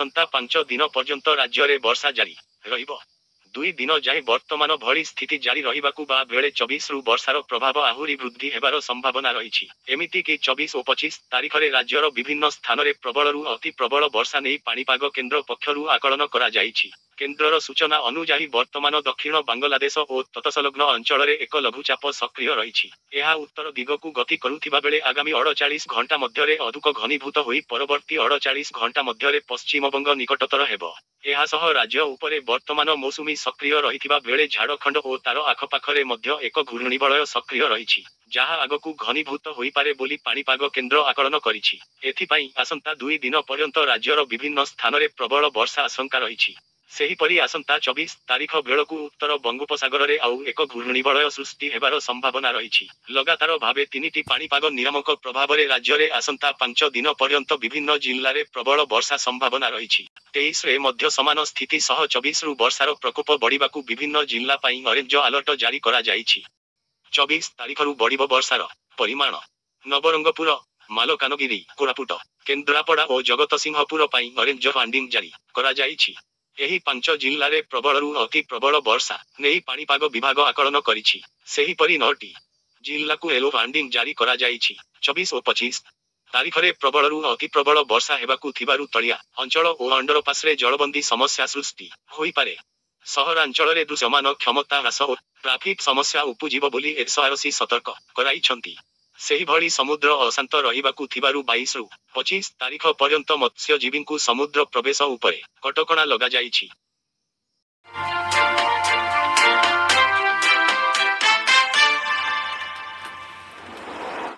ଆସନ୍ତା 5 ଦିନ ପର୍ଯ୍ୟନ୍ତ ରାଜ୍ୟରେ ବର୍ଷା ଜାରି ରହିବ। 2 ଦିନ ଯାଏ ବର୍ତ୍ତମାନ ଭଳି ସ୍ଥିତି ଜାରି ରହିବାକୁ ବା ବେଳେ 24ରୁ ବର୍ଷାର ପ୍ରଭାବ ଆହୁରି ବୃଦ୍ଧି ହେବାର ସମ୍ଭାବନା ରହିଛି। ଏମିତିକି 24 ଓ 25 ତାରିଖରେ ରାଜ୍ୟର ବିଭିନ୍ନ ସ୍ଥାନରେ ପ୍ରବଳରୁ ଅତି ପ୍ରବଳ ବର୍ଷା ନେଇ ପାଣିପାଗ କେନ୍ଦ୍ର ପକ୍ଷରୁ ଆକଳନ କରାଯାଇଛି। କେନ୍ଦ୍ରର ସୂଚନା ଅନୁଯାୟୀ ବର୍ତ୍ତମାନ ଦକ୍ଷିଣ ବାଂଲାଦେଶ ଓ ତତ୍ସଂଲଗ୍ନ ଅଞ୍ଚଳରେ ଏକ ଲଘୁଚାପ ସକ୍ରିୟ ରହିଛି। ଏହା ଉତ୍ତର ଦିଗକୁ ଗତି କରୁଥିବା ବେଳେ ଆଗାମୀ 48 ଘଣ୍ଟା ମଧ୍ୟରେ ଅଧିକ ଘନୀଭୂତ ହୋଇ ପରବର୍ତ୍ତୀ 48 ଘଣ୍ଟା ମଧ୍ୟରେ ପଶ୍ଚିମବଙ୍ଗ ନିକଟତର ହେବ। ଏହା ସହ ରାଜ୍ୟ ଉପରେ ବର୍ତ୍ତମାନ ମୌସୁମୀ ସକ୍ରିୟ ରହିଥିବା ବେଳେ ଝାଡ଼ଖଣ୍ଡ ଓ ତାର ଆଖପାଖରେ ମଧ୍ୟ ଏକ ଘୂର୍ଣ୍ଣିବଳୟ ସକ୍ରିୟ ରହିଛି, ଯାହା ଆଗକୁ ଘନୀଭୂତ ହୋଇପାରେ ବୋଲି ପାଣିପାଗ କେନ୍ଦ୍ର ଆକଳନ କରିଛି। ଏଥିପାଇଁ ଆସନ୍ତା 2 ଦିନ ପର୍ଯ୍ୟନ୍ତ ରାଜ୍ୟର ବିଭିନ୍ନ ସ୍ଥାନରେ ପ୍ରବଳ ବର୍ଷା ଆଶଙ୍କା ରହିଛି। ସେହିପରି ଆସନ୍ତା 24 ତାରିଖ ବେଳକୁ ଉତ୍ତର ବଙ୍ଗୋପସାଗରରେ ଆଉ ଏକ ଘୂର୍ଣ୍ଣିବଳୟ ସୃଷ୍ଟି ହେବାର ସମ୍ଭାବନା ରହିଛି। ଲଗାତାର ଭାବେ 3ଟି ପାଣିପାଗ ନିୟାମକ ପ୍ରଭାବରେ ରାଜ୍ୟରେ ଆସନ୍ତା 5 ଦିନ ପର୍ଯ୍ୟନ୍ତ ବିଭିନ୍ନ ଜିଲ୍ଲାରେ ପ୍ରବଳ ବର୍ଷା ସମ୍ଭାବନା ରହିଛି। 23ରେ ମଧ୍ୟ ସମାନ ସ୍ଥିତି ସହ 24ରୁ ବର୍ଷାର ପ୍ରକୋପ ବଢ଼ିବାକୁ ବିଭିନ୍ନ ଜିଲ୍ଲା ପାଇଁ ଅରେଞ୍ଜ ଆଲର୍ଟ ଜାରି କରାଯାଇଛି। 24 ତାରିଖରୁ ବଢ଼ିବ ବର୍ଷାର ପରିମାଣ। ନବରଙ୍ଗପୁର, ମାଲକାନଗିରି, କୋରାପୁଟ, କେନ୍ଦ୍ରାପଡ଼ା ଓ ଜଗତସିଂହପୁର ପାଇଁ ଅରେଞ୍ଜ ୱାର୍ଣ୍ଣିଂ ଜାରି କରାଯାଇଛି। ଏହି 5 ଜିଲ୍ଲାରେ ପ୍ରବଳରୁ ଅତି ପ୍ରବଳ ବର୍ଷା ନେଇ ପାଣିପାଗ ବିଭାଗ ଆକଳନ କରିଛି। ସେହିପରି 9ଟି ଜିଲ୍ଲାକୁ ୟେଲୋ ୱାର୍ଣ୍ଣିଂ ଜାରି କରାଯାଇଛି। 24 ଓ 25 ତାରିଖରେ ପ୍ରବଳରୁ ଅତି ପ୍ରବଳ ବର୍ଷା ହେବାକୁ ଥିବାରୁ ତଳିଆ ଅଞ୍ଚଳ ଓ ଅଣ୍ଡରପାସରେ ଜଳବନ୍ଦୀ ସମସ୍ୟା ସୃଷ୍ଟି ହୋଇପାରେ। ସହରାଞ୍ଚଳରେ ଦୃଶ୍ୟମାନ କ୍ଷମତା ହ୍ରାସ ଓ ଟ୍ରାଫିକ୍ ସମସ୍ୟା ଉପୁଜିବ ବୋଲି ଏସ୍ଆରସି ସତର୍କ କରାଇଛନ୍ତି। ସେହିଭଳି ସମୁଦ୍ର ଅଶାନ୍ତ ରହିବାକୁ ଥିବାରୁ 22ରୁ 25 ତାରିଖ ପର୍ଯ୍ୟନ୍ତ ମତ୍ସ୍ୟଜୀବୀଙ୍କୁ ସମୁଦ୍ର ପ୍ରବେଶ ଉପରେ କଟକଣା ଲଗାଯାଇଛି।